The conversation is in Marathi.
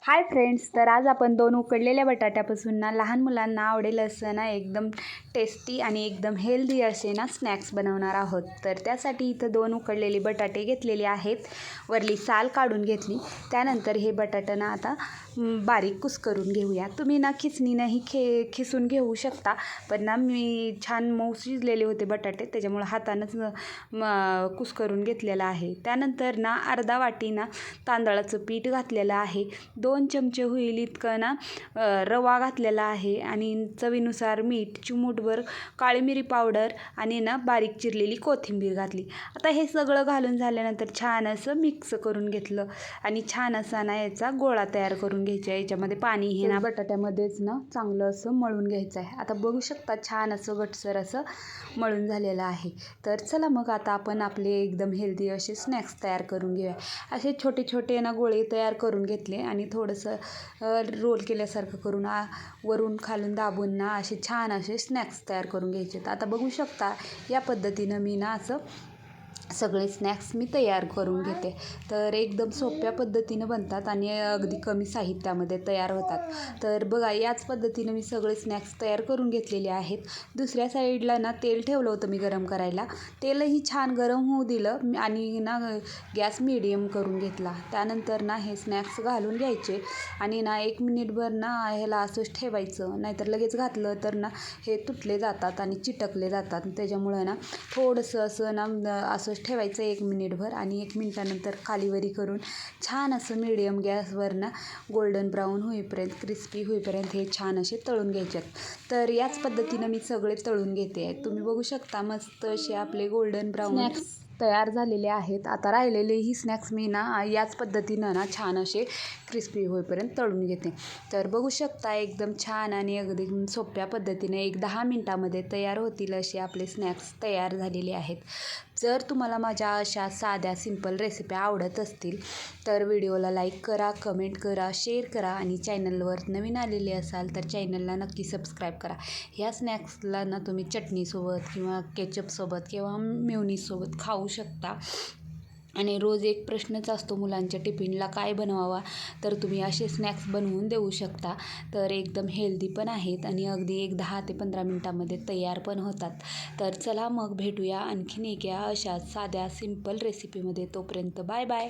हाय फ्रेंड्स, तर आज आपण 2 उकडलेल्या बटाट्यापासून ना लहान मुलांना आवडेल असं ना एकदम टेस्टी आणि एकदम हेल्दी असे ना स्नॅक्स बनवणार आहोत. तर त्यासाठी इथं 2 उकडलेले बटाटे घेतलेले आहेत. वरली साल काढून घेतली. त्यानंतर हे बटाटे ना आता बारीक कुस्करून घेऊया. तुम्ही ना खिसणीनंही खिसून घेऊ शकता, पण ना मी छान मऊ शिजलेले होते बटाटे, त्याच्यामुळे हातानंच कुस्करून घेतलेलं आहे. त्यानंतर ना अर्धा वाटी ना तांदळाचं पीठ घातलेलं आहे. 2 चमचे होईल इतकं ना रवा घातलेला आहे आणि चवीनुसार मीठ, चिमूटभर काळी मिरी पावडर आणि ना बारीक चिरलेली कोथिंबीर घातली. आता हे सगळं घालून झाल्यानंतर छान असं मिक्स करून घेतलं आणि छान असा ना याचा गोळा तयार करून घ्यायचा आहे. याच्यामध्ये पाणी हे ना बटाट्यामध्येच ना चांगलं असं मळून घ्यायचं आहे. आता बघू शकता छान असं घट्टसर असं मळून झालेलं आहे. तर चला मग आता आपण आपले एकदम हेल्दी असे स्नॅक्स तयार करून घेऊया. असे छोटे छोटे ना गोळे तयार करून घेतले आणि थोडंसं रोल केल्यासारखं करून वरून खालून दाबून ना असे छान असे स्नॅक्स तयार करून घ्यायचे. आता बघू शकता या पद्धतीनं मी ना असं सगळे स्नॅक्स मी तयार करून घेते. तर एकदम सोप्या पद्धतीनं बनतात आणि अगदी कमी साहित्यामध्ये तयार होतात. तर बघा याच पद्धतीनं मी सगळे स्नॅक्स तयार करून घेतलेले आहेत. दुसऱ्या साईडला ना तेल ठेवलं होतं मी गरम करायला. तेलही छान गरम होऊ दिलं आणि ना गॅस मीडियम करून घेतला. त्यानंतर ना हे स्नॅक्स घालून घ्यायचे आणि ना 1 मिनिटभर ना ह्याला असंच ठेवायचं, नाहीतर लगेच घातलं तर ना हे तुटले जातात आणि चिटकले जातात. त्याच्यामुळं ना थोडंसं असं ना असंच ठेवायचं 1 मिनिटभर आणि 1 मिनिटानंतर खालीवरी करून छान असं मीडियम गॅसवर ना गोल्डन ब्राऊन होईपर्यंत, क्रिस्पी होईपर्यंत हे छान असे तळून घ्यायचे आहेत. तर याच पद्धतीनं मी सगळे तळून घेते आहे. तुम्ही बघू शकता मस्त असे आपले गोल्डन ब्राऊन स्नॅक्स तयार झालेले आहेत. आता राहिलेलेही स्नॅक्स मी ना याच पद्धतीनं ना छान असे क्रिस्पी होईपर्यंत तळून घेते. तर बघू शकता एकदम छान आणि अगदी सोप्या पद्धतीने 10 मिनटामध्ये तयार होतील असे आपले स्नॅक्स तयार झालेले आहेत. जर तुम्हाला माझ्या अशा साध्या सिंपल रेसिपी आवडत असतील तर व्हिडिओला लाईक करा, कमेंट करा, शेअर करा आणि चॅनलवर नवीन आलेले असाल तर चॅनलला नक्की सबस्क्राईब करा. ह्या स्नॅक्सला ना तुम्ही चटणीसोबत किंवा केचपसोबत किंवा मेयोनीजसोबत खाऊ शकता. आणि रोज एक प्रश्नच असतो मुलांच्या टिफिनला काय बनवावा, तर तुम्ही असे स्नॅक्स बनवून देऊ शकता. तर एकदम हेल्दी पण आहेत आणि अगदी 10 ते 15 मिनटामध्ये तयार पण होतात. तर चला मग भेटूया आणखीन एका अशा साध्या सिंपल रेसिपीमध्ये. तोपर्यंत बाय बाय.